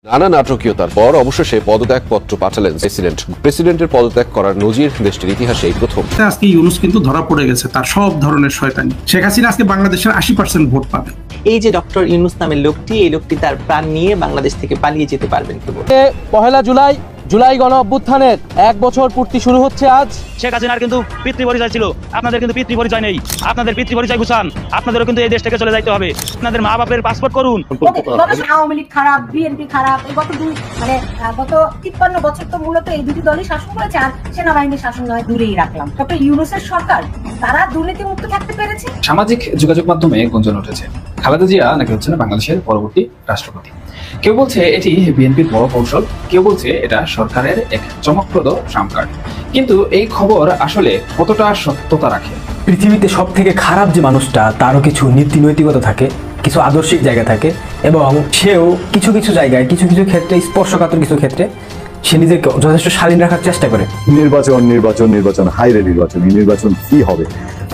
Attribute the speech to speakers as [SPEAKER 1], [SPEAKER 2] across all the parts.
[SPEAKER 1] নানা নাটকীয়তার পর অবশেষে পদত্যাগপত্র পাঠালেন প্রেসিডেন্টের পদত্যাগ করার নজির দেশটির ইতিহাসে এই প্রথম।
[SPEAKER 2] আজকে ইউনূস কিন্তু ধরা পড়ে গেছে তার সব ধরনের শয়তানি। শেখ হাসিনা আজকে বাংলাদেশের 80% ভোট পাবে।
[SPEAKER 3] এই যে ডক্টর ইউনূস নামের লোকটি, এই লোকটি তার প্রাণ নিয়ে বাংলাদেশ থেকে পালিয়ে যেতে পারবেন কেবল।
[SPEAKER 4] পহেলা জুলাই গণ অভ্যুত্থানের 1 বছর পূর্তি শুরু হচ্ছে আজ।
[SPEAKER 5] শেখ হাসিনার কিন্তু পিতৃ পরিচয় ছিল, আপনাদের কিন্তু পিতৃ পরিচয় নেই। আপনাদের পিতৃ পরিচয় গুছান, আপনাদেরও কিন্তু এই দেশ থেকে চলে যাইতে হবে। আপনাদের মা বাপের পাসপোর্ট করুন।
[SPEAKER 6] আওয়ামী লীগ খারাপ, বিএনপি খারাপ, গত 53 বছর তো মূলত এই দুটি দলই শাসন করেছে, আর সেনাবাহিনীর শাসন নয় দূরেই রাখলাম। ডক্টর ইউনূসের সরকার তারা দুর্নীতি মুক্ত থাকতে পেরেছে।
[SPEAKER 7] সামাজিক যোগাযোগ মাধ্যমে গুঞ্জন উঠেছে খালেদা জিয়া নাকি হচ্ছে না বাংলাদেশের পরবর্তী রাষ্ট্রপতি। কেউ বলছে এটি বিএনপির বড় কৌশল, কেউ বলছে এটা সরকারের এক চমকপ্রদ ট্রাম্প কার্ড। কিন্তু এই খবর আসলে কতটা সত্যতা রাখে?
[SPEAKER 8] পৃথিবীতে সব থেকে খারাপ যে মানুষটা, তারও কিছু নীতি নৈতিকতা থাকে, কিছু আদর্শিক জায়গা থাকে, এবং সেও কিছু কিছু জায়গায় কিছু কিছু ক্ষেত্রে, স্পর্শকাতর কিছু ক্ষেত্রে সে নিজেকে যথেষ্ট শালীন রাখার চেষ্টা করে।
[SPEAKER 9] নির্বাচন হাইরে নির্বাচন, এই নির্বাচন কি হবে?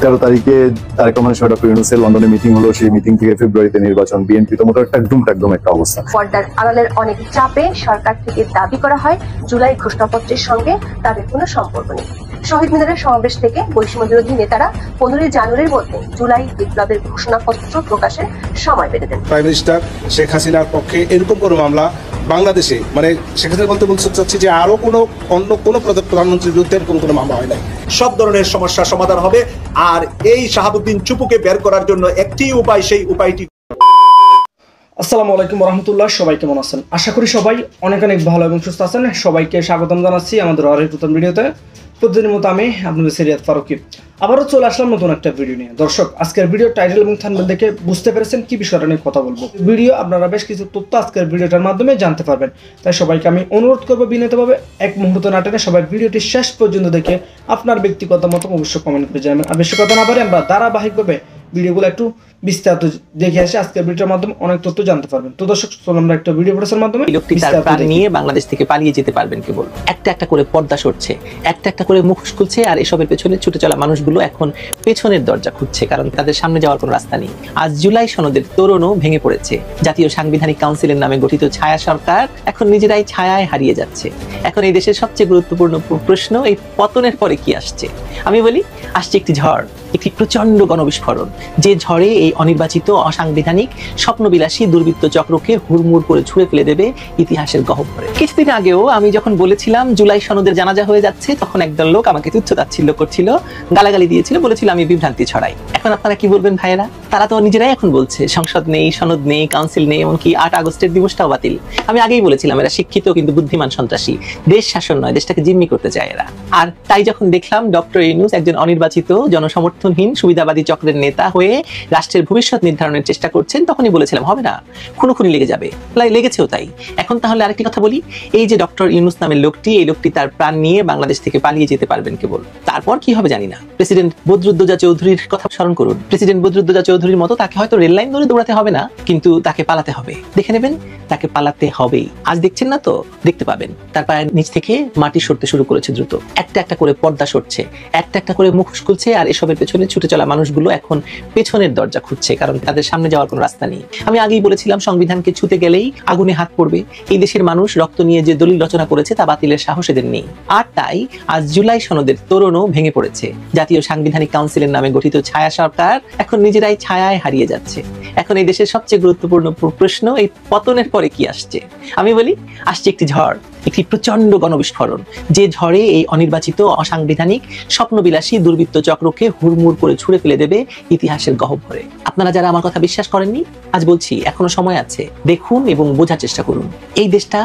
[SPEAKER 9] 13 তারিখে তারেক রহমানের সঙ্গে ডক্টর ইউনূসের লন্ডনে মিটিং হলো, সেই মিটিং থেকে ফেব্রুয়ারিতে নির্বাচন। বিএনপি তো মোটামুটি একদম একটা অবস্থা।
[SPEAKER 10] পর্দার আড়ালের অনেক চাপে সরকার থেকে দাবি করা হয় জুলাই ঘোষণাপত্রের সঙ্গে তাদের কোনো সম্পর্ক নেই। শহীদ মিনারের সমাবেশ থেকে বৈষম্য বিরোধী নেতারা 15 জানুয়ারির মধ্যে জুলাই বিপ্লবের ঘোষণাপত্র প্রকাশের সময় বেঁধে দেন।
[SPEAKER 11] প্রাইম মিনিস্টার শেখ হাসিনার পক্ষে এরকম কোনো মামলা বাংলাদেশে, মানে শেখ হাসিনা বলতে চাচ্ছি যে আরো অন্য কোনো প্রধানমন্ত্রীর বিরুদ্ধে এরকম কোনো মামলা হয় নাই।
[SPEAKER 12] সব ধরনের সমস্যার সমাধান হবে। আর এই শাহাবুদ্দিন চুপুকে বের করার জন্য একটি উপায়, সেই উপায়টি।
[SPEAKER 4] আসসালামু আলাইকুম রহমতুল্লাহ। সবাই কেমন আছেন? আশা করি সবাই অনেক ভালো এবং সুস্থ আছেন। সবাইকে স্বাগতম জানাচ্ছি আমাদের আরেক নতুন ভিডিওতে। প্রতিদিনের মতো আমি আপনাদের সিরিয়াত ফারুকি আবারও চলে আসলাম নতুন একটা ভিডিও নিয়ে। দর্শক, আজকের ভিডিও টাইটেল এবং থাম্বনেল দেখে বুঝতে পেরেছেন কি বিষয়টা নিয়ে কথা বলবো। ভিডিও আপনারা বেশ কিছু তথ্য আজকের ভিডিওটার মাধ্যমে জানতে পারবেন। তাই সবাইকে আমি অনুরোধ করবো বিনীতভাবে এক মুহূর্ত না টেনে সবাই ভিডিওটি শেষ পর্যন্ত দেখে আপনার ব্যক্তিগত মত অবশ্যই কমেন্ট করে জানাবেন। আর বেশি কথা না পারে আমরা ধারাবাহিকভাবে ভিডিওগুলো একটু বিস্তারিত দেখে আসি। আজকের ভিডিওর মাধ্যমে অনেক তথ্য জানতে পারবেন। তো দর্শক, চলুন আমরা একটা ভিডিও প্রচারের মাধ্যমে
[SPEAKER 3] লোকটি তার প্রাণ নিয়ে বাংলাদেশ থেকে পালিয়ে যেতে পারবেন কেবল। একটা একটা করে পর্দা সরছে, একটা একটা করে মুখোশ খুলছে, আর এসবের পেছনে ছুটে চলা মানুষগুলো এখন পেছনের দরজা খুঁজছে, কারণ তাদের সামনে যাওয়ার কোনো রাস্তা নেই। আজ জুলাই সনদের তোরণও ভেঙে পড়েছে। জাতীয় সাংবিধানিক কাউন্সিলের নামে গঠিত ছায়া সরকার এখন নিজেরাই ছায়ায় হারিয়ে যাচ্ছে। এখন এই দেশের সবচেয়ে গুরুত্বপূর্ণ প্রশ্ন, এই পতনের পরে কি আসছে? আমি বলি, আসছে একটি ঝড়, একটি প্রচন্ড গণবিস্ফোরণ, যে ঝড়ে এই অনির্বাচিত, অসাংবিধানিক, স্বপ্নবিলাসী দুর্বৃত্ত চক্রকে হুড়মুড় করে ছুঁড়ে ফেলে দেবে ইতিহাসের গহ্বরে। কিছুদিন আগেও আমি যখন বলেছিলাম জুলাই সনদের জানাজা হয়ে যাচ্ছে, তখন একদল লোক আমাকে তুচ্ছ-তাচ্ছিল্য করছিল, গালাগালি দিয়েছিল, বলেছিল আমি বিভ্রান্তি ছড়াই। এখন আপনারা কি বলবেন ভাইয়েরা? তারা তো নিজেরাই এখন বলছে সংসদ নেই, সনদ নেই, কাউন্সিল নেই, এমনকি 8 আগস্টের দিবসটাও বাতিল। আমি আগেই বলেছিলাম এরা শিক্ষিত কিন্তু বুদ্ধিমান সন্ত্রাসী, দেশ শাসন নয়, দেশটাকে জিম্মি করতে চায় এরা। আর তাই যখন দেখলাম ডক্টর ইউনূস একজন অনির্বাচিত, জনসমর্থনহীন, সুবিধাবাদী চক্রের নেতা হয়ে রাষ্ট্রের ভবিষ্যৎ নির্ধারণের চেষ্টা করছেন, তখনই বলেছিলাম হবে না, খুনোখুনি লেগে যাবে। লেগেছেও তাই। এখন তাহলে আরেকটি কথা বলি, এই যে ডক্টর ইউনূস নামের লোকটি, এই লোকটি তার প্রাণ নিয়ে বাংলাদেশ থেকে পালিয়ে যেতে পারবেন কেবল। তারপর কি হবে জানি না। প্রেসিডেন্ট বদরুদ্দোজা চৌধুরীর কথা স্মরণ করুন। প্রেসিডেন্ট বদরুদ্দোজা চৌধুরীর মতো তাকে হয়তো রেল লাইন ধরে দৌড়াতে হবে না, কিন্তু তাকে পালাতে হবে। দেখে নেবেন, তাকে পালাতে হবেই। আজ দেখছেন না তো, দেখতে পাবেন তার পায়ের নিচ থেকে মাটি সরতে শুরু করেছে দ্রুত। একটা একটা করে পর্দা সরছে, একটা একটা করে মুখোশ খুলছে, আর এসবের পেছনে ছুটে চলা মানুষগুলো এখন পেছনের দরজা খুঁজছে, কারণ তাদের সামনে যাওয়ার কোনো রাস্তা নেই। আমি আগেই বলেছিলাম সংবিধানকে ছুঁতে গেলেই আগুনে হাত পড়বে। এই দেশের মানুষ রক্ত নিয়ে যে দলিল রচনা করেছে তা বাতিলের সাহস এদের নেই। আর তাই আজ জুলাই সনদের তোরণও ভেঙে পড়েছে। জাতীয় সাংবিধানিক কাউন্সিলের নামে গঠিত ছায়া সরকার এখন নিজেরাই ছায়ায় হারিয়ে যাচ্ছে। এখন এই দেশের সবচেয়ে গুরুত্বপূর্ণ প্রশ্ন, এই পতনের পরে কি আসছে? আমি বলি, আসছে একটি ঝড়, একটি প্রচন্ড গণবিস্ফোরণ, যে ঝড়ে এই অনির্বাচিত, অসাংবিধানিক, স্বপ্নবিলাসী দুর্বৃত্ত চক্রকে হুড়মুড় করে ছুঁড়ে ফেলে দেবে ইতিহাসের গহ্বরে। আপনারা যারা আমার কথা বিশ্বাস করেননি, আজ বলছি এখনো সময় আছে, দেখুন এবং বোঝার চেষ্টা করুন। এই দেশটা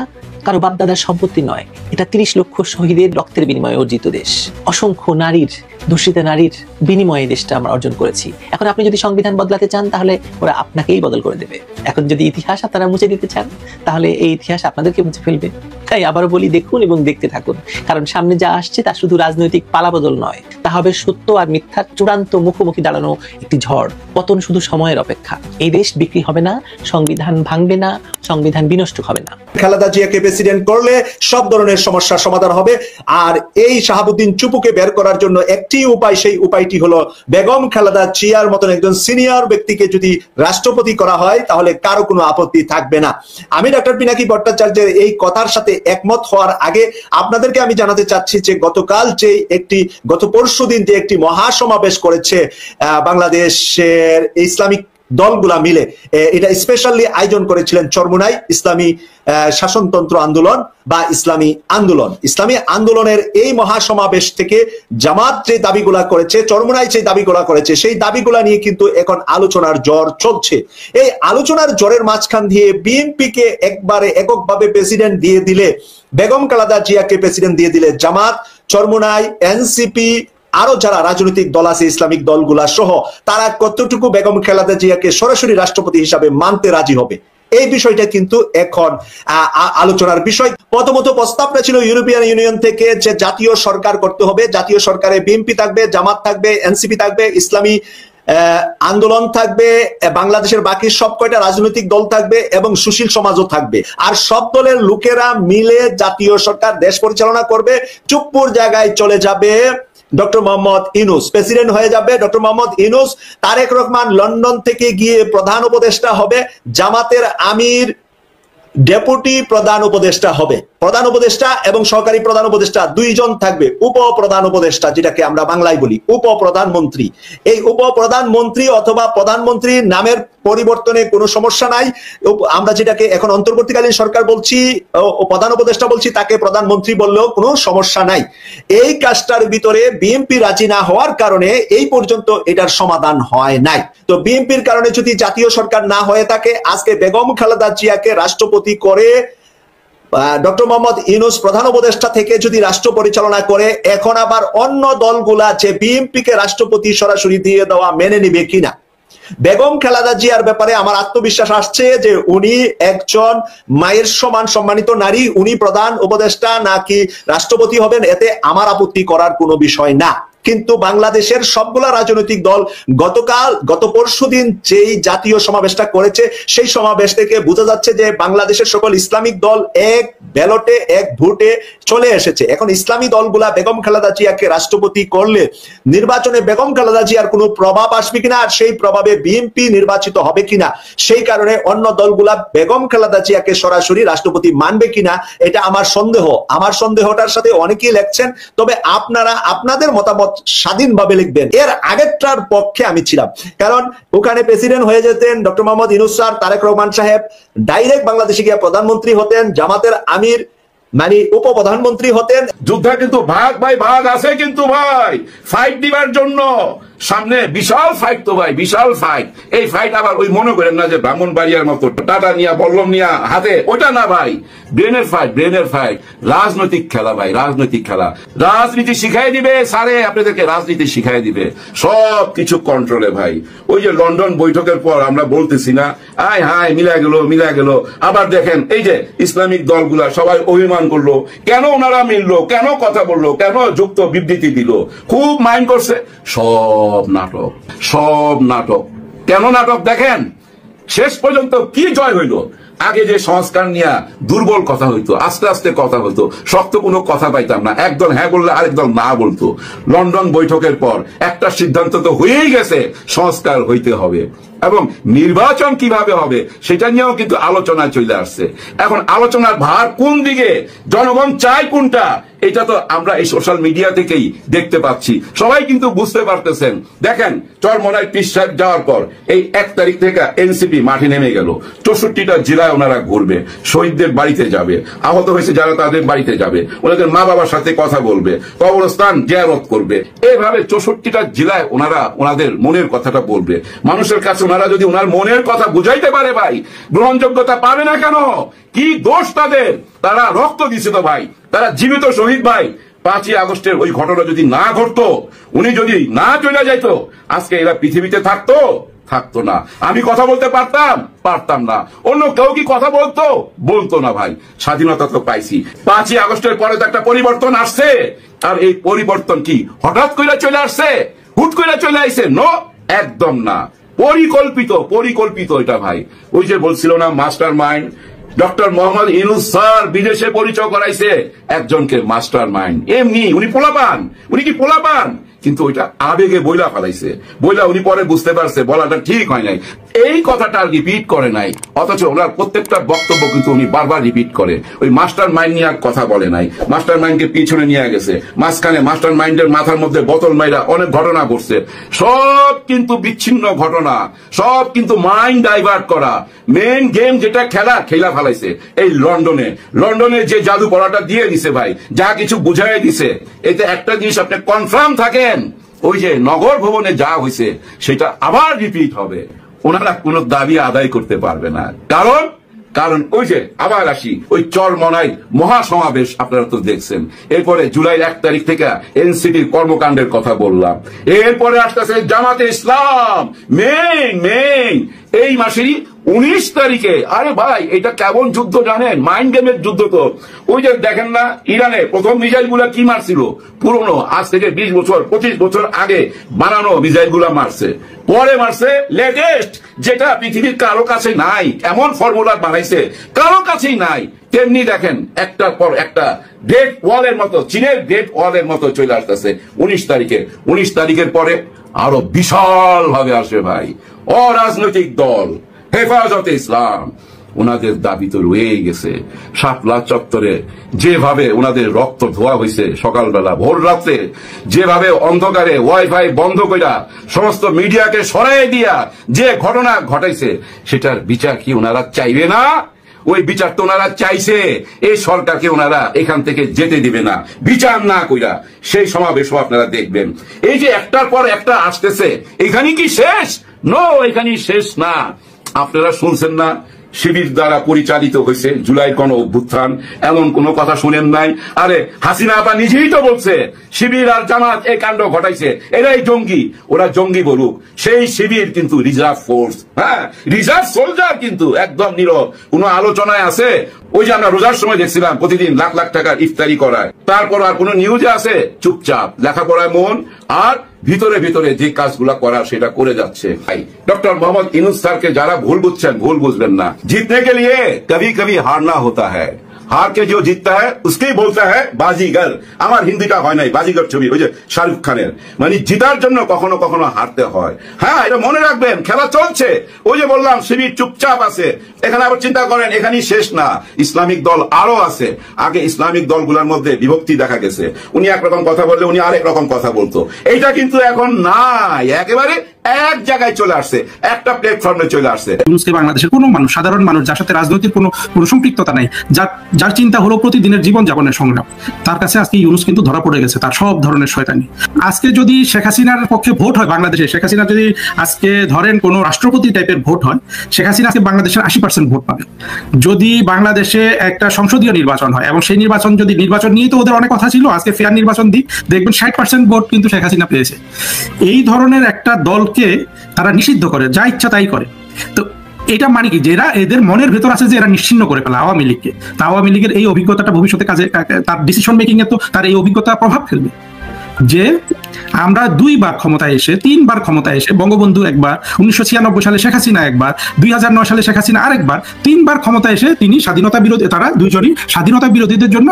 [SPEAKER 3] কারো বাপদাদার সম্পত্তি নয়, এটা 30 লক্ষ শহীদের রক্তের বিনিময়ে অর্জিত দেশ। অসংখ্য নারীর, দূষিত নারীর বিনিময়ে দেশটা আমরা অর্জন করেছি। এখন আপনি যদি সংবিধান বদলাতে চান, তাহলে ওরা আপনাকেই বদল করে দেবে। এখন যদি ইতিহাস আপনারা মুছে দিতে চান, তাহলে এই ইতিহাস আপনাদেরকে মুছে ফেলবে। তাই আবারও বলি, দেখুন এবং দেখতে থাকুন, কারণ সামনে যা আসছে তা শুধু রাজনৈতিক পালাবদল নয়, তা হবে সত্য আর মিথ্যার চূড়ান্ত মুখোমুখি দাঁড়ানো একটি ঝড়। পতন শুধু সময়ের অপেক্ষা। এই দেশ বিক্রি হবে না, সংবিধান ভাঙবে না, সংবিধান বিনষ্ট হবে না।
[SPEAKER 12] খালেদা জিয়াকে প্রেসিডেন্ট করলে সব ধরনের সমস্যার সমাধান হবে। আর এই শাহাবুদ্দিন চুপুকে বের করার জন্য একটি উপায়, সেই উপায়টি হলো বেগম খালেদা জিয়ার মতন একজন সিনিয়র ব্যক্তিকে যদি রাষ্ট্রপতি করা হয় তাহলে কারো কোনো আপত্তি থাকবে না। আমি ডক্টর পিনাকি ভট্টাচার্যের এই কথার সাথে একমত হওয়ার আগে আপনাদেরকে আমি জানাতে চাচ্ছি যে গত পরশুদিন যে একটি মহাসমাবেশ করেছে বাংলাদেশের ইসলামিক দলগুলা মিলে, এটা স্পেশালি আয়োজন করেছিলেন চরমোনাই ইসলামী শাসনতন্ত্র আন্দোলন বা ইসলামী আন্দোলন। ইসলামী আন্দোলনের এই মহাসমাবেশ থেকে জামাত যে দাবিগুলা করেছে, চরমোনাই যে দাবিগুলা করেছে, সেই দাবিগুলা নিয়ে কিন্তু এখন আলোচনার ঝড় চলছে। এই আলোচনার ঝড়ের মাঝখান দিয়ে বিএনপিকে একবারে এককভাবে প্রেসিডেন্ট দিয়ে দিলে, বেগম খালেদা জিয়াকে প্রেসিডেন্ট দিয়ে দিলে জামাত, চরমোনাই, এনসিপি, আরো যারা রাজনৈতিক দল আছে ইসলামিক দলগুলা সহ, তারা কতটুকু বেগম খালেদা জিয়াকে সরাসরি রাষ্ট্রপতি হিসাবে মানতে রাজি হবে, এই বিষয়টা কিন্তু এখন আলোচনার বিষয়। প্রথমত প্রস্তাবটা ছিল ইউরোপিয়ান ইউনিয়ন থেকে যে জাতীয় সরকার করতে হবে। জাতীয় সরকারে বিএনপি থাকবে, জামাত থাকবে, এনসিপি থাকবে, ইসলামী আন্দোলন থাকবে, বাংলাদেশের বাকি সব কয়টা রাজনৈতিক দল থাকবে এবং সুশীল সমাজও থাকবে। আর সব দলের লোকেরা মিলে জাতীয় সরকার দেশ পরিচালনা করবে। চুপ্পুর জায়গায় চলে যাবে ডক্টর মোহাম্মদ ইউনূস, প্রেসিডেন্ট হয়ে যাবে ডক্টর মোহাম্মদ ইউনূস। তারেক রহমান লন্ডন থেকে গিয়ে প্রধান উপদেষ্টা হবে, জামাতের আমির ডেপুটি প্রধান উপদেষ্টা হবে। প্রধান উপদেষ্টা এবং সহকারী প্রধান উপদেষ্টা দুইজন থাকবে। উপপ্রধান উপদেষ্টা, যেটাকে আমরা বাংলায় বলি উপপ্রধানমন্ত্রী, এই উপপ্রধানমন্ত্রী অথবা প্রধানমন্ত্রী নামের পরিবর্তনে কোনো সমস্যা নাই। আমরা যেটাকে এখন অন্তর্বর্তীকালীন সরকার বলছি, প্রধান উপদেষ্টা বলছি, তাকে প্রধানমন্ত্রী বললেও কোনো সমস্যা নাই। এই কাজটার ভিতরে বিএনপি রাজি না হওয়ার কারণে এই পর্যন্ত এটার সমাধান হয় নাই। তো বিএনপির কারণে যদি জাতীয় সরকার না হয়ে থাকে, আজকে বেগম খালেদা জিয়াকে রাষ্ট্রপতি করে ডক্টর মোহাম্মদ ইউনূস প্রধান উপদেষ্টা থেকে যদি রাষ্ট্র পরিচালনা করে, এখন আবার অন্য দলগুলা যে বিএনপিকে রাষ্ট্রপতি সরাসরি দিয়ে দেওয়া মেনে নিবে কিনা। বেগম খালেদা জিয়ার ব্যাপারে আমার আত্মবিশ্বাস আসছে যে উনি একজন মায়ের সমান সম্মানিত নারী, উনি প্রধান উপদেষ্টা নাকি রাষ্ট্রপতি হবেন এতে আমার আপত্তি করার কোনো বিষয় না। কিন্তু বাংলাদেশের সবগুলা রাজনৈতিক দল গত পরশুদিন যেই জাতীয় সমাবেশটা করেছে, সেই সমাবেশ থেকে বোঝা যাচ্ছে যে বাংলাদেশের সকল ইসলামিক দল এক ব্যালটে এক ভোটে চলে এসেছে। এখন ইসলামী দলগুলা বেগম খালেদা জিয়াকে রাষ্ট্রপতি করলে নির্বাচনে বেগম খালেদা জিয়ার কোনো প্রভাব আসবে কিনা, আর সেই প্রভাবে বিএনপি নির্বাচিত হবে কিনা, সেই কারণে অন্য দলগুলা বেগম খালেদা জিয়াকে সরাসরি রাষ্ট্রপতি মানবে কিনা, এটা আমার সন্দেহ। আমার সন্দেহটার সাথে অনেকেই লেখছেন, তবে আপনারা আপনাদের মতামত স্বাধীনভাবে লিখবেন। এর আগেরটার পক্ষে আমি ছিলাম, কারণ ওখানে প্রেসিডেন্ট হয়ে যেতেন ডক্টর মোহাম্মদ ইউনূস স্যার, তারেক রহমান সাহেব ডাইরেক্ট বাংলাদেশে গিয়ে প্রধানমন্ত্রী হতেন, জামাতের আমির মানে উপপ্রধানমন্ত্রী হতেন।
[SPEAKER 13] যুদ্ধে কিন্তু ভাগ ভাই ভাগ আছে, কিন্তু ভাই ফাইট দিবার জন্য সামনে বিশাল ফাইট, তো ভাই বিশাল ফাইট। এই ফাইট আবার ওই মনে করেন না যে ব্রাহ্মণবাড়িয়ার মতো টাটা নিয়া বল্লম নিয়া হাতে, ওটা না ভাই, ব্রেনের ফাইট, ব্রেনের ফাইট, রাজনৈতিক খেলা ভাই, রাজনৈতিক খেলা। রাজনীতি শিখাই দিবে স্যারে, আপনাদেরকে রাজনীতি শিখাই দিবে, সব কিছু কন্ট্রোলে ভাই। ওই যে লন্ডন বৈঠকের পর আমরা বলতেছি না, আয় হায় মিলা গেল। আবার দেখেন এই যে ইসলামিক দলগুলা সবাই অভিমান করলো, কেন ওনারা মিললো, কেন কথা বললো, কেন যুক্ত বিবৃতি দিল, খুব মাইন্ড করছে। সব নাটক। কেন নাটক দেখেন, শেষ পর্যন্ত কি জয় হইল? আগে যে সংস্কার নিয়ে দুর্বল কথা হইতো, আস্তে আস্তে কথা হইতো, শক্ত কোনো কথা পাইতাম না, একদল হ্যাঁ বললে আরেক দল না বলতো। লন্ডন বৈঠকের পর একটা সিদ্ধান্ত তো হয়েই গেছে, সংস্কার হইতে হবে এবং নির্বাচন কিভাবে হবে সেটা নিয়েও কিন্তু আলোচনা চলে আসছে। এখন আলোচনার ভার কোন দিকে, জনগণ চায় কোনটা, এটা তো আমরা এই সোশ্যাল মিডিয়া থেকেই দেখতে পাচ্ছি, সবাই কিন্তু বুঝতে পারতেছেন। দেখেন চরমোনাই পীর সাহেব যাওয়ার পর এই 1 তারিখ থেকে এনসিপি মাঠে নেমে গেল, 64টা জেলায় ওনারা ঘুরবে, শহীদদের বাড়িতে যাবে, আহত হয়েছে যারা তাদের বাড়িতে যাবে, ওনাদের মা বাবার সাথে কথা বলবে, কবরস্থান জিয়ারত করবে, এভাবে 64টা জেলায় ওনারা ওনাদের মনের কথাটা বলবে। মানুষের কাছে ওনারা যদি ওনার মনের কথা বুঝাইতে পারে ভাই, গ্রহণযোগ্যতা পাবে না কেন? কি দোষ তাদের? তারা রক্ত দিছে তো ভাই, তারা জীবিত শহীদ ভাই। 5ই আগস্টের ওই ঘটনা যদি না ঘটতো, উনি যদি না চলে যাইতো, আজকে এরা পৃথিবীতে থাকতো? থাকতো না। আমি কথা বলতে পারতাম না। অন্য কেউ কি কথা বলতো না ভাই। স্বাধীনতা তো পাইছি। 5ই আগস্টের পরে তো একটা পরিবর্তন আসছে, আর এই পরিবর্তন কি হঠাৎ করে চলে আসছে, হুট করে চলে আসছে? নো, একদম না। পরিকল্পিত এটা ভাই। ওই যে বলছিল না master mind, doctor Mohammad Yunus sir বিদেশে পরিচয় করাইছে একজনকে মাস্টার মাইন্ড। এমনি উনি কি পোলাপান, কিন্তু ওইটা আবেগে বইলা ফেলাইছে। উনি পরে বুঝতে পারছে বলাটা ঠিক হয় নাই, এই কথাটা রিপিট করে নাই। অথচ ওনার প্রত্যেকটা বক্তব্য কিন্তু উনি বারবার রিপিট করে। ওই মাস্টার মাইন্ড নিয়ে কথা বলে নাই, মাস্টার মাইন্ডকে পিছনে নিয়ে গেছে। মাঝখানে মাস্টার মাইন্ডের মাথার মধ্যে বোতল মাইরা অনেক ঘটনা ঘটছে। সব কিন্তু বিচ্ছিন্ন ঘটনা, সব কিন্তু মাইন্ড ডাইভার্ট করা। মেন গেম যেটা খেলা ফেলাইছে এই লন্ডনে যে জাদু পড়াটা দিয়ে দিছে ভাই, যা কিছু বুঝাই দিছে। এতে একটা জিনিস আপনি কনফার্ম থাকেন, ওই যে নগর ভবনে যা হয়েছে সেটা আবার রিপিট হবে। ওনারা কোনো দাবি আদায় করতে পারবে না। কারণ ওই যে আবার আসি, ওই চরমনাই মহাসমাবেশ আপনারা তো দেখছেন। এরপরে জুলাই 1 তারিখ থেকে এনসিপির কর্মকাণ্ডের কথা বললাম। এরপরে আসতেছে জামাতে ইসলাম, মেইন এই মাসেরই 19 তারিখে। আরে ভাই, এটা কেমন যুদ্ধ জানেন? মাইন্ড গেমের যুদ্ধ তো। ওই যে দেখেন না, ইরানে প্রথম মিসাইল গুলা কি মারছিল? পুরনো, আজ থেকে 20 বছর 25 বছর আগে বানানো মিসাইল গুলা মারছে। পরে মারছে লেটেস্ট, যেটা পৃথিবীর কারো কাছে নাই। এমন ফর্মুলা বানাইছে কারো কাছেই নাই। তেমনি দেখেন একটার পর একটা গ্রেট ওয়ালের মতো, চীনের গ্রেট ওয়ালের মতো চলে আসতেছে 19 তারিখে। 19 তারিখের পরে আরো বিশাল ভাবে আসবে ভাই অরাজনৈতিক দল হেফাজতে ইসলাম। ওনাদের দাবি তো রয়েই গেছে। শাপলা চত্বরে যেভাবে ওনাদের রক্ত ধোয়া হয়েছে সকালবেলা ভোর রাত্রে, যেভাবে অন্ধকারে ওয়াইফাই বন্ধ কইরা সমস্ত মিডিয়াকে সরাই দিয়া যে ঘটনা ঘটাইছে, সেটার বিচার কি ওনারা চাইবে না? ওই বিচার তো ওনারা চাইছে। এই সরকারকে ওনারা এখান থেকে যেতে দিবে না বিচার না কইরা। সেই সমাবেশও আপনারা দেখবেন। এই যে একটার পর একটা আসতেছে, এখানে কি শেষ? নো, এখানে শেষ না। আপনারা শুনছেন না শিবির দ্বারা পরিচালিত হয়েছে জুলাইয়ের কোন অভ্যুত্থান, এমন কোন কথা শুনেন নাই? আরে হাসিনা আপা নিজেই তো বলছে শিবির আর জামাত এই কাণ্ড ঘটাইছে, এরাই জঙ্গি। ওরা জঙ্গি বলুক, সেই শিবির কিন্তু রিজার্ভ ফোর্স, হ্যাঁ রিজার্ভ সোলজার, কিন্তু একদম নীরব। কোন আলোচনায় আছে? ওই যে আমরা রোজার সময় দেখছিলাম প্রতিদিন লাখ লাখ টাকার ইফতারি করায়, তারপর আর কোন নিউজে আছে? চুপচাপ, লেখাপড়ায় মন, আর ভিতরে যে কাজগুলা করা সেটা করে যাচ্ছে। ডক্টর মোহাম্মদ ইউনূস স্যারকে যারা ভুল বুঝছেন, ভুল বুঝবেন না। जीतने के लिए कभी कभी हारना होता है, हार के जो जीतता है उसके बोलता है बाजीगर। আমার হিন্দিটা হয় নাই, বাজিগর ছবি ওই যে শাহরুখ খানের, মানে জিতার জন্য কখনো কখনো হারতে হয়। হ্যাঁ, এটা মনে রাখবেন, খেলা চলছে। ওই যে বললাম শিবির চুপচাপ আছে। এখানে আবার চিন্তা করেন এখানেই শেষ না, ইসলামিক দল আরো আছে। আগে ইসলামিক দলগুলোর মধ্যে বিভক্তি দেখা গেছে, উনি একরকম কথা বললে উনি আরেক রকম কথা বলতো। এইটা কিন্তু এখন নাই, একেবারে এক জায়গায় চলে আসছে, একটা প্ল্যাটফর্মে চলে আসছে।
[SPEAKER 2] বাংলাদেশের কোনো মানুষ, সাধারণ মানুষ যার সাথে রাজনৈতিক কোনো সম্পৃক্ততা নাই, যার চিন্তা হলো প্রতিদিনের জীবনযাপনের সংগ্রাম, তার কাছে আজকে ইউনূস কিন্তু ধরা পড়ে গেছে তার সব ধরনের শয়তানি। আজকে যদি শেখ হাসিনার পক্ষে ভোট হয় বাংলাদেশে, শেখ হাসিনা যদি আজকে ধরেন কোনো রাষ্ট্রপতি টাইপের ভোট হয়, শেখ হাসিনা আজকে বাংলাদেশের 80% ভোট পাবে। যদি বাংলাদেশে একটা সংসদীয় নির্বাচন হয়, এবং সেই নির্বাচন নিয়ে তো ওদের অনেক কথা ছিল, আজকে ফেয়ার নির্বাচন দিক, দেখবেন 60% ভোট কিন্তু শেখ হাসিনা পেয়েছে। এই ধরনের একটা দলকে তারা নিষিদ্ধ করে, যা ইচ্ছা তাই করে। তো এটা মানে কি, যে এদের মনের ভেতর আছে যে এরা নিশ্চিহ্ন করে ফেলা আওয়ামী লীগকে। তা আওয়ামী লীগের এই অভিজ্ঞতাটা ভবিষ্যতে কাজে, তার ডিসিশন মেকিং এ তো তার এই অভিজ্ঞতা প্রভাব ফেলবে। যে আমরা 2 বার ক্ষমতায় এসে, 3 বার ক্ষমতায় এসে, বঙ্গবন্ধু একবার, 1996 সালে শেখ হাসিনা একবার, 2009 সালে শেখ হাসিনা আরেকবার, 3 বার ক্ষমতায় এসে তিনি স্বাধীনতা বিরোধী, তারা দুইজনই স্বাধীনতা বিরোধীদের জন্য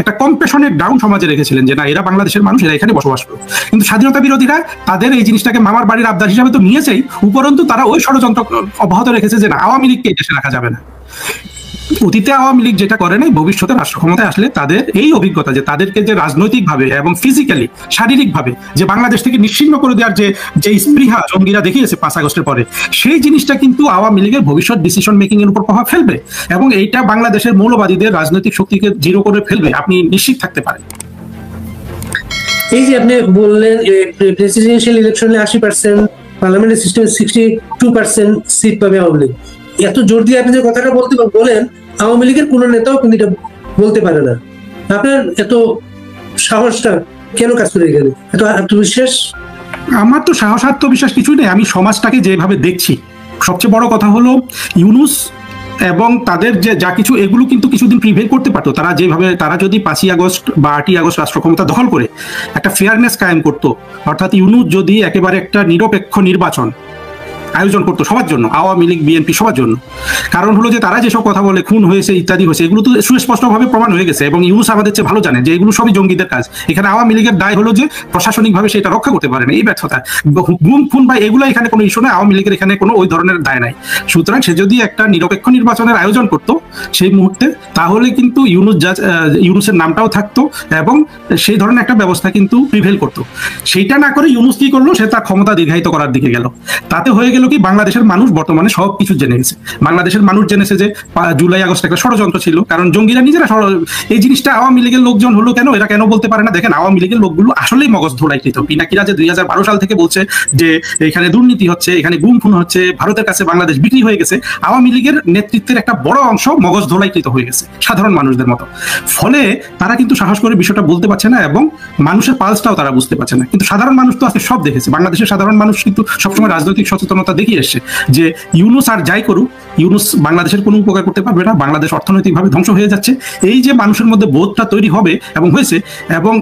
[SPEAKER 2] একটা কম্পেশনের ডাউন সমাজে রেখেছিলেন, যে না এরা বাংলাদেশের মানুষ, এরা এখানে বসবাস করবে। কিন্তু স্বাধীনতা বিরোধীরা তাদের এই জিনিসটাকে মামার বাড়ির আবদার হিসাবে তো নিয়েছেই, উপরন্তু তারা ওই ষড়যন্ত্র অব্যাহত রেখেছে যে না আওয়ামী লীগকে এই দেশে রাখা যাবে না। অতীতে আওয়ামী লীগ যেটা করে নাই, ভবিষ্যতে রাষ্ট্র ক্ষমতায় আসলে তাদের এই অভিজ্ঞতা, যে তাদেরকে যে রাজনৈতিকভাবে এবং ফিজিক্যালি, শারীরিকভাবে যে বাংলাদেশ থেকে নিশ্চিহ্ন করে দেওয়ার যে স্পৃহা জঙ্গিরা দেখিয়েছে 5 আগস্টের পরে, সেই জিনিসটা কিন্তু আওয়ামী লীগের ভবিষ্যৎ ডিসিশন মেকিং এর উপর প্রভাব ফেলবে, এবং এইটা বাংলাদেশের মৌলবাদীদের রাজনৈতিক শক্তিকে জিরো করে ফেলবে, আপনি নিশ্চিত থাকতে পারেন।
[SPEAKER 14] এই যে আপনি বললেন প্রেসিডেন্সিয়াল ইলেকশনে 80%, পার্লামেন্টের সিস্টেমে 62% সিট পাবে আওয়ামী লীগ, এত জোর দিয়ে আপনি যে কথাটা বলেন, আওয়ামী লীগের কোন নেতাও কিন্তু এটা বলতে পারে না। আপনার এত সাহসটা কেন কাজ করে গেল, এত আত্মবিশ্বাস?
[SPEAKER 2] আমার তো সাহস আত্মবিশ্বাস কিছুই নেই, আমি সমাজটাকে যেভাবে দেখছি। সবচেয়ে বড় কথা হলো ইউনূস এবং তাদের যে যা কিছু এগুলো কিন্তু কিছুদিন প্রিভেল করতে পারতো। তারা যেভাবে তারা যদি 5ই আগস্ট বা 8ই আগস্ট রাষ্ট্র ক্ষমতা দখল করে একটা ফেয়ারনেস কায়েম করতো, অর্থাৎ ইউনূস যদি একেবারে একটা নিরপেক্ষ নির্বাচন আয়োজন করতো সবার জন্য, আওয়ামী লীগ বিএনপি সবার জন্য। কারণ হলো যে তারা যেসব কথা বলে খুন হয়েছে ইত্যাদি হয়েছে, এগুলো তো সুস্পষ্টভাবে প্রমাণ হয়ে গেছে এবং ইউনূস আমাদের চেয়ে ভালো জানে যে এগুলো সবই জঙ্গিদের কাজ। এখানে আওয়ামী লীগের দায় হলো যে প্রশাসনিকভাবে সেটা রক্ষা করতে পারে না, এই ব্যর্থতা। গুম খুন বা এগুলো এখানে কোনো ইস্যু নয়, আওয়ামী লীগের এখানে কোনো ওই ধরনের দায় নাই। সুতরাং সে যদি একটা নিরপেক্ষ নির্বাচনের আয়োজন করতো সেই মুহূর্তে, তাহলে কিন্তু ইউনূসের নামটাও থাকতো এবং সেই ধরনের একটা ব্যবস্থা কিন্তু প্রিভেল করতো। সেইটা না করে ইউনূস কি করলো, সে তার ক্ষমতা দীর্ঘায়িত করার দিকে গেল। তাতে হয়ে গেল কি, বাংলাদেশের মানুষ বর্তমানে সবকিছু জেনে গেছে। বাংলাদেশের মানুষ জেনেছে যে জুলাই আগস্ট একটা ষড়যন্ত্র ছিল, কারণ জঙ্গিরা নিজেরা এই জিনিসটা আওয়ামী লীগের লোকজন হলো কেন, এরা কেন বলতে পারে না? দেখেন, আওয়ামী লীগের লোকগুলো আসলেই মগজ ধোলাইকৃত। পিনাকিরা যে 2012 সাল থেকে বলছে যে এখানে দুর্নীতি হচ্ছে, এখানে গুম খুন হচ্ছে, ভারতের কাছে বাংলাদেশ বিক্রি হয়ে গেছে, আওয়ামী লীগের নেতৃত্বের একটা বড় অংশ মগজ ধোলাইকৃত হয়ে গেছে সাধারণ মানুষদের মতো। ফলে তারা কিন্তু সাহস করে বিষয়টা বলতে পারছে না এবং মানুষের পালসটাও তারা বুঝতে পারছে না। কিন্তু সাধারণ মানুষ তো আজকে সব দেখেছে, বাংলাদেশের সাধারণ মানুষ কিন্তু সবসময় রাজনৈতিক সচেতনতা দেখিয়ে এসছে যে ইউনূস আর যাই করুক, ইউনূস বাংলাদেশের কোনো উপকার করতে পারবে না, বাংলাদেশ অর্থনৈতিকভাবে ধ্বংস হয়ে যাচ্ছে। এই যে মানুষের মধ্যে বোধটা তৈরি হবে এবং হয়েছে, এবং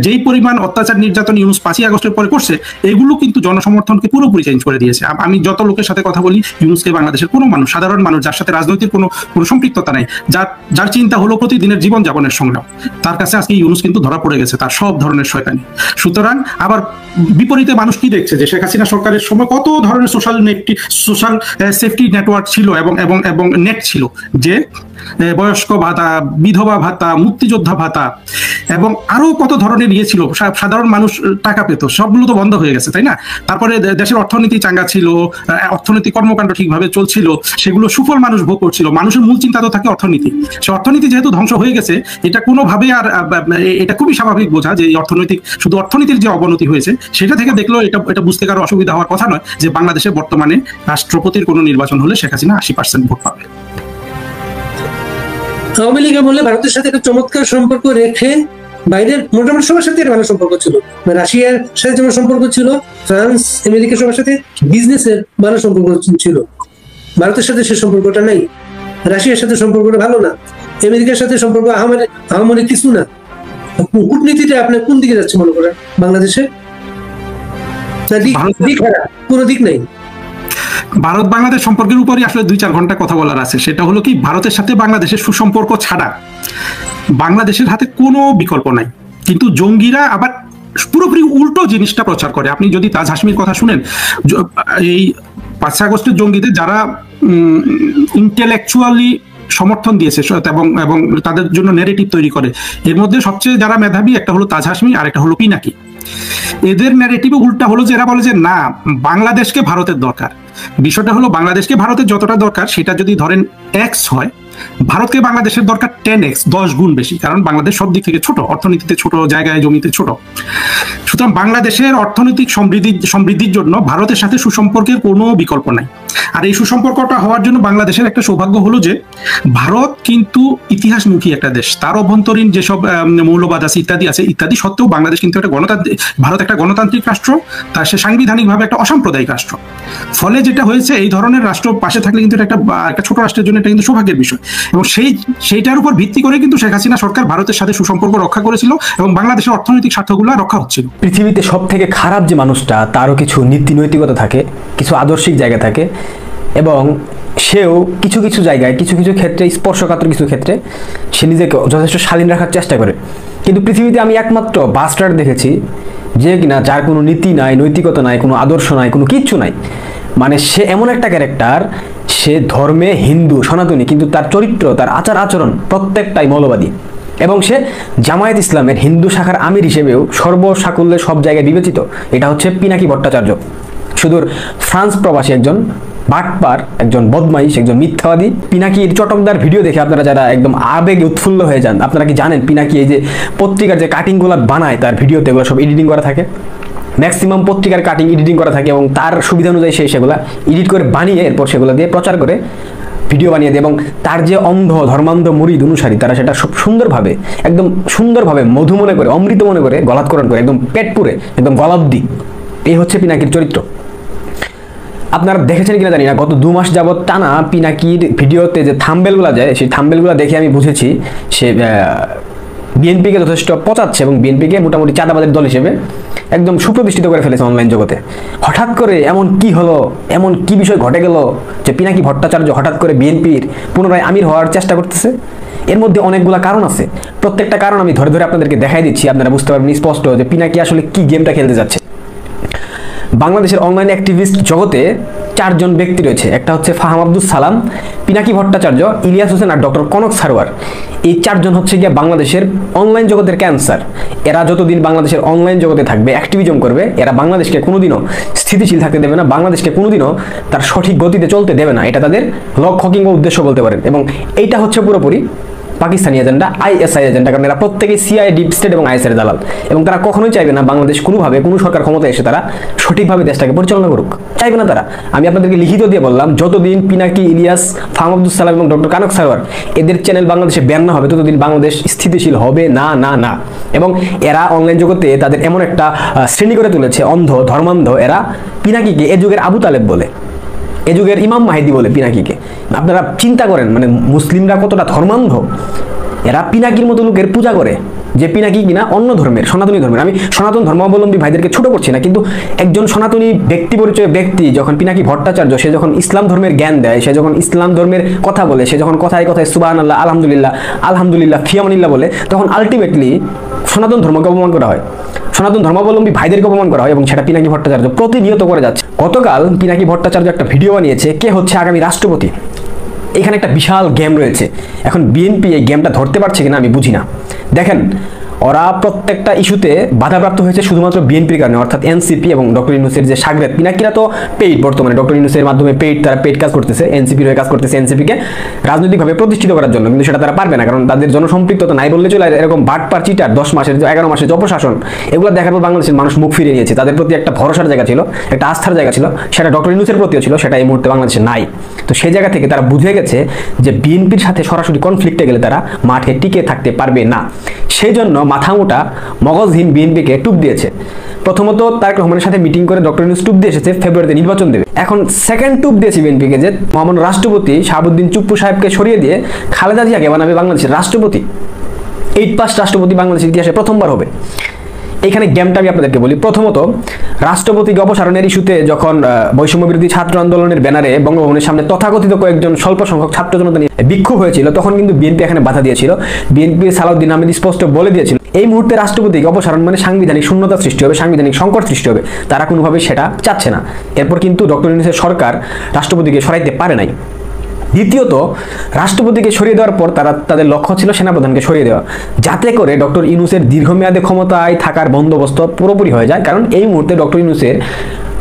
[SPEAKER 2] যেই পরিমাণ অত্যাচার নির্যাতন ইউনূস 5ই আগস্টের পরে করছে, এগুলো কিন্তু জনসমর্থনকে পুরোপুরি চেঞ্জ করে দিয়েছে। আমি যত লোকের সাথে কথা বলি, ইউনূসকে বাংলাদেশের কোনো মানুষ, সাধারণ মানুষ যার সাথে রাজনৈতিক কোনো সম্পৃক্ততা নাই, যার চিন্তা হলো প্রতিদিনের জীবনযাপনের সংগ্রাম, তার কাছে আজকে ইউনূস কিন্তু ধরা পড়ে গেছে তার সব ধরনের শয়তানি। সুতরাং আবার বিপরীতে মানুষ কি দেখছে যে শেখ হাসিনা সরকারের সময় কত ধরনের সোশ্যাল সেফটি নেটওয়ার্ক ছিল এবং নেট ছিল, যে বয়স্ক ভাতা, বিধবা ভাতা, মুক্তিযোদ্ধা ভাতা এবং আরো কত ধরনের ইয়ে ছিল, সাধারণ মানুষ টাকা পেত, সবগুলো তো বন্ধ হয়ে গেছে, তাই না? তারপরে দেশের অর্থনীতি চাঙ্গা ছিল, অর্থনৈতিক কর্মকাণ্ড ঠিকভাবে চলছিল, সেগুলো সুফল মানুষ ভোগ করছিল। মানুষের মূল চিন্তা তো থাকে অর্থনীতি। সে অর্থনীতি যেহেতু ধ্বংস হয়ে গেছে, এটা কোনোভাবে আর এটা খুবই স্বাভাবিক বোঝা যে শুধু অর্থনীতির যে অবনতি হয়েছে, সেটা থেকে দেখলেও এটা বুঝতে কারো অসুবিধা হওয়ার কথা নয় যে বাংলাদেশে বর্তমানে রাষ্ট্রপতির কোনো নির্বাচন হলে শেখ হাসিনা 80% ভোট পাবে।
[SPEAKER 14] আওয়ামী লীগ বলে ভারতের সাথে একটা চমৎকার সম্পর্ক রেখে বাইরের মোটামুটি সবার সাথে ভালো সম্পর্ক ছিল, রাশিয়ার সাথে যেমন সম্পর্ক ছিল, ফ্রান্স আমেরিকা সবার সাথে বিজনেসের ভালো সম্পর্ক ছিল। ভারতের সাথে সে সম্পর্কটা নেই, রাশিয়ার সাথে সম্পর্কটা ভালো না, আমেরিকার সাথে সম্পর্ক আমাদের কিছু না। কূটনীতিটা আপনার কোন দিকে যাচ্ছে মনে করেন বাংলাদেশে? কোনো দিক নাই।
[SPEAKER 2] ভারত বাংলাদেশ সম্পর্কের উপরই আসলে 2-4 ঘন্টা কথা বলার আছে। সেটা হলো কি, ভারতের সাথে বাংলাদেশের সুসম্পর্ক ছাড়া বাংলাদেশের হাতে কোনো বিকল্প নাই। কিন্তু জঙ্গিরা আবার পুরোপুরি উল্টো জিনিসটা প্রচার করে। আপনি যদি তাজ হাশমির কথা শুনেন, এই 5 আগস্টের জঙ্গিদের যারা ইন্টেলেকচুয়ালি সমর্থন দিয়েছে এবং তাদের জন্য ন্যারেটিভ তৈরি করে, এর মধ্যে সবচেয়ে যারা মেধাবী, একটা হলো তাজ হাশমি আর একটা হলো পিনাকি। এদের ন্যারেটিভে উল্টা হলো যে এরা বলে যে না, বাংলাদেশকে ভারতের দরকার। বিষয়টা হলো, বাংলাদেশকে ভারতের যতটা দরকার সেটা যদি ধরেন x হয়, ভারতকে বাংলাদেশের দরকার 10x, 10 গুণ বেশি। কারণ বাংলাদেশ সব দিক থেকে ছোট, অর্থনীতিতে ছোট, জায়গায় জমিতে ছোট। সুতরাং বাংলাদেশের অর্থনৈতিক সমৃদ্ধির জন্য ভারতের সাথে সুসম্পর্কের কোনো বিকল্প নাই। আর এই সুসম্পর্কটা হওয়ার জন্য বাংলাদেশের একটা সৌভাগ্য হলো যে ভারত কিন্তু ইতিহাসমুখী একটা দেশ, তার অভ্যন্তরীণ যেসব মৌলবাদ আছে ইত্যাদি সত্ত্বেও বাংলাদেশ কিন্তু একটা ভারত একটা গণতান্ত্রিক রাষ্ট্র, তার সে সাংবিধানিকভাবে একটা অসাম্প্রদায়িক রাষ্ট্র। ফলে যেটা হয়েছে, এই ধরনের রাষ্ট্র পাশে থাকলে কিন্তু একটা ছোট রাষ্ট্রের জন্য এটা কিন্তু সৌভাগ্যের বিষয়। এবং সেইটার উপর ভিত্তি করে কিন্তু শেখ হাসিনা সরকার ভারতের সাথে সুসম্পর্ক রক্ষা করেছিল এবং বাংলাদেশের অর্থনৈতিক স্বার্থগুলো রক্ষা হচ্ছিল।
[SPEAKER 8] পৃথিবীতে সব থেকে খারাপ যে মানুষটা, তারও কিছু নীতি নৈতিকতা থাকে, কিছু আদর্শিক জায়গা থাকে এবং সেও কিছু কিছু জায়গায় কিছু কিছু ক্ষেত্রে, স্পর্শকাতর কিছু ক্ষেত্রে সে নিজেকে যথেষ্ট শালীন রাখার চেষ্টা করে। কিন্তু পৃথিবীতে আমি একমাত্র বাস্টার্ড দেখেছি যে কিনা যার কোনো নীতি নাই, নৈতিকতা নাই, কোনো আদর্শ নাই, কোনো কিচ্ছু নাই। মানে সে এমন একটা ক্যারেক্টার, সে ধর্মে হিন্দু সনাতনী, কিন্তু তার চরিত্র, তার আচার আচরণ প্রত্যেকটাই মৌলবাদী। এবং সে জামায়াত ইসলামের হিন্দু শাখার আমির হিসেবেও সর্বসাকুল্যে সব জায়গায় বিবেচিত। এটা হচ্ছে পিনাকি ভট্টাচার্য, সুদূর ফ্রান্স প্রবাসী একজন বাটপার, একজন বদমাইশ, একজন মিথ্যাবাদী। পিনাকির চটকদার ভিডিও দেখে আপনারা যারা একদম আবেগে উৎফুল্ল হয়ে যান, আপনারা কি জানেন পিনাকি এই যে পত্রিকার যে কাটিংগুলো বানায় তার ভিডিওতে, এগুলো সব এডিটিং করা থাকে, ম্যাক্সিমাম পত্রিকার কাটিং এডিটিং করা থাকে এবং তার সুবিধা অনুযায়ী সে সেগুলো এডিট করে বানিয়ে এরপর সেগুলো দিয়ে প্রচার করে ভিডিও বানিয়ে দেয়। এবং তার যে ধর্মান্ধ মুরিদ অনুসারী, তারা সেটা খুব সুন্দরভাবে, একদম সুন্দরভাবে মধু মনে করে, অমৃত মনে করে, গলাৎকরণ করে, একদম পেট পুরে, একদম গলাব্দি এই হচ্ছে পিনাকির চরিত্র। আপনারা দেখেছেন কিনা জানি না, গত 2 মাস যাবত টানা পিনাকির ভিডিওতে যে থাম্বেলগুলো যায়, সেই থাম্বেলগুলো দেখে আমি বুঝেছি সে বিএনপিকে যথেষ্ট পচাচ্ছে এবং বিএনপিকে মোটামুটি চাঁদাবাদের দল হিসেবে একদম সুপ্রতিষ্ঠিত করে ফেলেছে অনলাইন জগতে। হঠাৎ করে এমন কি হলো, এমন কি বিষয় ঘটে গেল যে পিনাকি ভট্টাচার্য হঠাৎ করে বিএনপির পুনরায় আমির হওয়ার চেষ্টা করতেছে? এর মধ্যে অনেকগুলো কারণ আছে, প্রত্যেকটা কারণ আমি ধরে ধরে আপনাদেরকে দেখাই দিচ্ছি, আপনারা বুঝতে পারবেন স্পষ্ট যে পিনাকি আসলে কি গেমটা খেলতে যাচ্ছে। বাংলাদেশের অনলাইন অ্যাক্টিভিস্ট জগতে 4 জন ব্যক্তি রয়েছে। একটা হচ্ছে ফাহাম আব্দুল সালাম, পিনাকি ভট্টাচার্য, ইলিয়াস হোসেন আর ডক্টর কনক সারোয়ার। এই 4 জন হচ্ছে গিয়ে বাংলাদেশের অনলাইন জগতের ক্যান্সার। এরা যতদিন বাংলাদেশের অনলাইন জগতে থাকবে, অ্যাক্টিভিজম করবে, এরা বাংলাদেশকে কোনোদিনও স্থিতিশীল থাকতে দেবে না, বাংলাদেশকে কোনোদিনও তার সঠিক গতিতে চলতে দেবে না। এটা তাদের লক্ষ্য কিংবা উদ্দেশ্য বলতে পারেন। এবং এইটা হচ্ছে পুরোপুরি পাকিস্তানি এজেন্ডা, আইএসআই এজেন্ডা, কারণ এরা প্রত্যেকেই সিআই, ডিপ স্টেট এবং আইএসআই দালাল। এবং তারা কখনোই চাইবে না বাংলাদেশ কোনোভাবে কোনো সরকার ক্ষমতায় এসে তারা সঠিকভাবে দেশটাকে পরিচালনা করুক, চাইবে না তারা। আমি আপনাদেরকে লিখিত দিয়ে বললাম, যতদিন পিনাকি, ইলিয়াস, ফাহাম আব্দুল সালাম এবং ডক্টর কনক সারোয়ার এদের চ্যানেল বাংলাদেশে ব্যান না হবে, ততদিন বাংলাদেশ স্থিতিশীল হবে না না না। এবং এরা অনলাইন জগতে তাদের এমন একটা শ্রেণী করে তুলেছে, অন্ধ ধর্মান্ধ। এরা পিনাকিকে এ যুগের আবু তালেব বলে, এ যুগের ইমাম মাহিদি বলে পিনাকিকে। আপনারা চিন্তা করেন মানে মুসলিমরা কতটা ধর্মান্ধ। এরা পিনাকির মতো লোকের পূজা করে, যে পিনাকি কিনা অন্য ধর্মের, সনাতনী ধর্মের। আমি সনাতন ধর্মাবলম্বী ভাইদেরকে ছোট করছি না, কিন্তু একজন সনাতনী ব্যক্তি পরিচয় ব্যক্তি যখন পিনাকি ভট্টাচার্য, সে যখন ইসলাম ধর্মের জ্ঞান দেয়, সে যখন ইসলাম ধর্মের কথা বলে, সে যখন কথায় কথায় সুবহানাল্লাহ, আলহামদুলিল্লাহ, আলহামদুলিল্লাহ, ফিয়ামানিল্লাহ বলে, তখন আলটিমেটলি সনাতন ধর্মকে অপমান করা হয়, সনাতন ধর্মাবলম্বী ভাইদেরকে অপমান করা হয়। এবং সেটা পিনাকি ভট্টাচার্য প্রতিনিয়ত করে যাচ্ছে। গতকাল পিনাকি ভট্টাচার্য একটা ভিডিও বানিয়েছে, কে হচ্ছে আগামী রাষ্ট্রপতি। এখানে একটা বিশাল গেম রয়েছে। এখন বিএনপি এই গেমটা ধরতে পারছে কিনা আমি বুঝি না। দেখেন, ওরা প্রত্যেকটা ইস্যুতে বাধাপ্রাপ্ত হয়েছে শুধুমাত্র বিএনপির কারণে, অর্থাৎ এনসিপি এবং ডক্টর ইউনূসের যে সাগরেদ। পিনাকিরা তো পেইড, বর্তমানে ডক্টর ইউনূসের মাধ্যমে পেইড, তারা পেইড কাজ করতেছে, এনসিপির হয়ে কাজ করতেছে এনসিপিকে রাজনৈতিকভাবে প্রতিষ্ঠিত করার জন্য, কিন্তু সেটা তারা পারবে না, কারণ তাদের জনসম্পৃক্ততা নাই বললে চলে। এরকম বাটপার, চিটার, 10 মাসের 11 মাসের অপশাসন, এগুলো দেখার পর বাংলাদেশের মানুষ মুখ ফিরিয়ে নিয়েছে। তাদের প্রতি একটা ভরসার জায়গা ছিল, একটা আস্থার জায়গা ছিল, সেটা ডক্টর ইউনূসের প্রতিও ছিল, সেটা এই মুহূর্তে বাংলাদেশে নাই। তো সেই জায়গা থেকে তারা বুঝে গেছে যে বিএনপির সাথে সরাসরি কনফ্লিক্টে গেলে তারা মাঠে টিকে থাকতে পারবে না। সেই জন্য মাথামোটা মগজহীন বিএনপিকে টুপ দিয়েছে। প্রথমত তারেক রহমানের সাথে মিটিং করে ডক্টর ইউনূস টুপ দিয়ে এসেছে ফেব্রুয়ারিতে নির্বাচন দেবে। এখন সেকেন্ড টুপ দিয়েছে বিএনপিকে যে মহামান্য রাষ্ট্রপতি শাহাবুদ্দিন চুপ্পু সাহেবকে সরিয়ে দিয়ে খালেদা জিয়াকে বানাবে বাংলাদেশের রাষ্ট্রপতি। 8 পাস রাষ্ট্রপতি বাংলাদেশের ইতিহাসে প্রথমবার হবে। এখানে গেমটা আমি আপনাদেরকে বলি। প্রথমত, রাষ্ট্রপতিকে অপসারণের ইস্যুতে যখন বৈষম্য বিরোধী ছাত্র আন্দোলনের ব্যানারে বঙ্গভবনের সামনে তথাকথিত কয়েকজন স্বল্প সংখ্যক ছাত্র জনতা নিয়ে বিক্ষোভ হয়েছিল, তখন কিন্তু বিএনপি এখানে বাধা দিয়েছিল। বিএনপি সালাউদ্দিন আহমেদ স্পষ্ট বলে দিয়েছিল, এই মুহূর্তে রাষ্ট্রপতিকে অপসারণ মানে সাংবিধানিক শূন্যতা সৃষ্টি হবে, সাংবিধানিক সংকট সৃষ্টি হবে। তারা কোনোভাবেই সেটা চাচ্ছে না। এরপর কিন্তু ডক্টর ইউনূসের সরকার রাষ্ট্রপতিকে সরাইতে পারে নাই। দ্বিতীয়ত, রাষ্ট্রপতিকে সরিয়ে দেওয়ার পর তাদের লক্ষ্য ছিল সেনাপ্রধানকে সরিয়ে দেওয়া, যাতে করে ডক্টর ইউনূসের দীর্ঘমেয়াদে ক্ষমতায় থাকার বন্দোবস্ত পুরোপুরি হয়ে যায়। কারণ এই মুহূর্তে ডক্টর ইউনূসের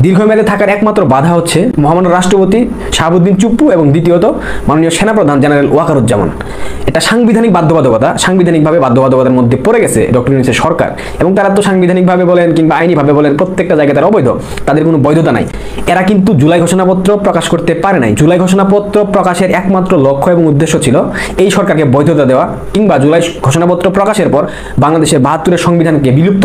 [SPEAKER 8] দীর্ঘমেয়াদে থাকার একমাত্র বাধা হচ্ছে মহামান্য রাষ্ট্রপতি শাহাবুদ্দিন চুপ্পু এবং দ্বিতীয়ত মাননীয় সেনাপ্রধান জেনারেল ওয়াকারুজ্জামান। এটা সাংবিধানিক বাধ্যবাধকতা, সাংবিধানিকভাবে বাধ্যবাধকতার মধ্যে পড়ে গেছে ডক্টর ইউনূসের সরকার। এবং তারা তো সাংবিধানিকভাবে বলেন কিংবা আইনিভাবে বলেন প্রত্যেকটা জায়গায় তারা অবৈধ, তাদের কোনো বৈধতা নাই। এরা কিন্তু জুলাই ঘোষণাপত্র প্রকাশ করতে পারে নাই। জুলাই ঘোষণাপত্র প্রকাশের একমাত্র লক্ষ্য এবং উদ্দেশ্য ছিল এই সরকারকে বৈধতা দেওয়া, কিংবা জুলাই ঘোষণাপত্র প্রকাশের পর বাংলাদেশের 72-এর সংবিধানকে বিলুপ্ত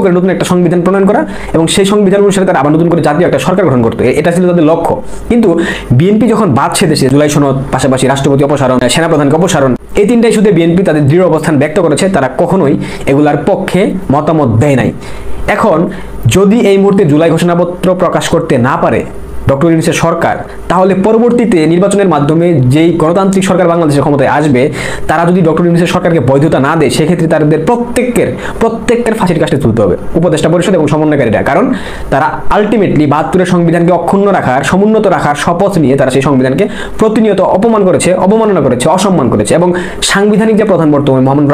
[SPEAKER 8] করে নতুন একটা সংবিধান প্রণয়ন করা এবং সেই সংবিধান অনুসারে তারা আবার নতুন করে জাতীয় একটা সরকার গঠন করতে। এটা ছিল তাদের লক্ষ্য। কিন্তু বিএনপি যখন বাদ ছেড়েছে জুলাই সনদ, পাশাপাশি রাষ্ট্রপতি অপসারণ, সেনাপ্রধানকে অপসারণ, এই তিনটা ইস্যুতে বিএনপি তাদের দৃঢ় অবস্থান ব্যক্ত করেছে। তারা কখনোই এগুলার পক্ষে মতামত দেয় নাই। এখন যদি এই মুহূর্তে জুলাই ঘোষণাপত্র প্রকাশ করতে না পারে ডক্টর ইউনূসের সরকার, তাহলে পরবর্তীতে নির্বাচনের মাধ্যমে যেই গণতান্ত্রিক সরকার বাংলাদেশের ক্ষমতায় আসবে, তারা যদি ডক্টর ইউনূসের সরকারকে বৈধতা না দেয়, সেক্ষেত্রে তাদের প্রত্যেকের ফাঁসির কাষ্টে তুলতে হবে উপদেষ্টা পরিষদ এবং সমন্বয়কারীরা। কারণ তারা আলটিমেটলি 72-এর সংবিধানকে অক্ষুণ্ণ রাখার, সমুন্নত রাখার শপথ নিয়ে তারা সেই সংবিধানকে প্রতিনিয়ত অপমান করেছে, অবমাননা করেছে, অসম্মান করেছে। এবং সাংবিধানিক যে প্রধান বর্তমানে মহামান্য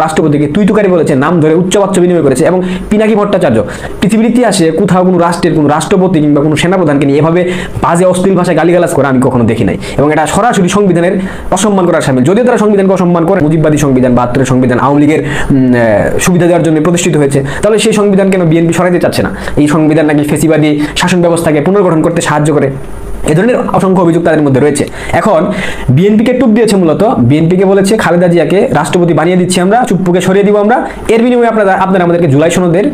[SPEAKER 8] রাষ্ট্রপতিকে তুইতুকারি বলেছে, নাম ধরে উচ্চবাচ্য বিনিময় করেছে। এবং পিনাকি ভট্টাচার্য পৃথিবীর ইতিহাসে কোথাও কোনো রাষ্ট্রের কোনো রাষ্ট্রপতি কিংবা কোনো সেনাপ্রধানকে নিয়ে এভাবে বাজে অশ্লীল ভাষায় গালিগালাজ করে আমি কখনো দেখি নাই। এবং এটা সরাসরি সংবিধানের অসম্মান করার সামিল। যদিও তারা সংবিধানকে অসম্মান করে, মুজিববাদী সংবিধান, 72-এর সংবিধান আওয়ামী লীগের সুবিধা দেওয়ার জন্য প্রতিষ্ঠিত হয়েছে, তাহলে সেই সংবিধান কেন বিএনপি সরাইতে চাচ্ছে না? এই সংবিধান নাকি ফেসিবাদী শাসন ব্যবস্থাকে পুনর্গঠন করতে সাহায্য করে। এ ধরনের অসংখ্য অভিযোগ তাদের মধ্যে রয়েছে। এখন বিএনপিকে টুপ দিয়েছে, মূলত বিএনপিকে বলেছে খালেদা জিয়াকে রাষ্ট্রপতি বানিয়ে দিচ্ছি আমরা, চুপ্পুকে সরিয়ে দিব আমরা, এর বিনিময়ে আপনারা আমাদেরকে জুলাই সনদের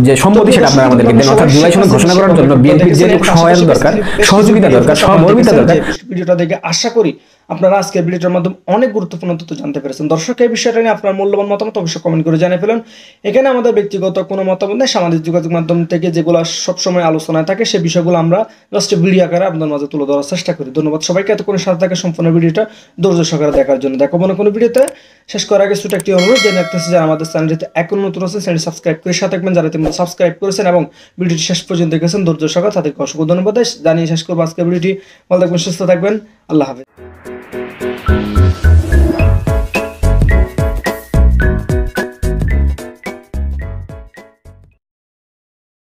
[SPEAKER 8] যে সম্মতি সেটা আপনারা আমাদেরকে দেন, অর্থাৎ জুলাই সনদ ঘোষণা করার জন্য বিএনপির যে সহায়তা দরকার, সহযোগিতা দরকার, সহমর্মিতা দরকার।
[SPEAKER 4] ভিডিওটা দেখে আশা করি আপনারা আজকের ভিডিওটার মাধ্যমে অনেক গুরুত্বপূর্ণ তথ্য জানতে পেরেছেন। দর্শক, এই বিষয়টা নিয়ে আপনার মূল্যবান মতামত অবশ্যই কমেন্ট করে জানিয়ে ফেলুন। এখানে আমাদের ব্যক্তিগত কোনো মতামত নেই, সামাজিক যোগাযোগ মাধ্যম থেকে যেগুলো সবসময় আলোচনায় থাকে সেই বিষয়গুলো আমরা জাস্ট ভিডিও আকারে আপনাদের মাঝে তুলে ধরার চেষ্টা করি। ধন্যবাদ সবাইকে এতক্ষণ সাথে থাকে সম্পূর্ণ ভিডিওটা ধৈর্য সহকারে দেখার জন্য। দেখো কোনো ভিডিওতে শেষ করার আগে ছোট একটি অনুরোধ জেনে রাখতেছি, যারা আমাদের চ্যানেলটিতে এখন নতুন আছে চ্যানেলটি সাবস্ক্রাইব করে সাথে থাকবেন, যারা ইতিমধ্যে সাবস্ক্রাইব করেছেন এবং ভিডিওটি শেষ পর্যন্ত দেখেছেন ধৈর্য সহকারে তাদেরকে অসংখ্য ধন্যবাদ জানিয়ে শেষ করবো আজকের ভিডিওটি। ভালো থাকবেন, সুস্থ থাকবেন, আল্লাহ হাফেজ।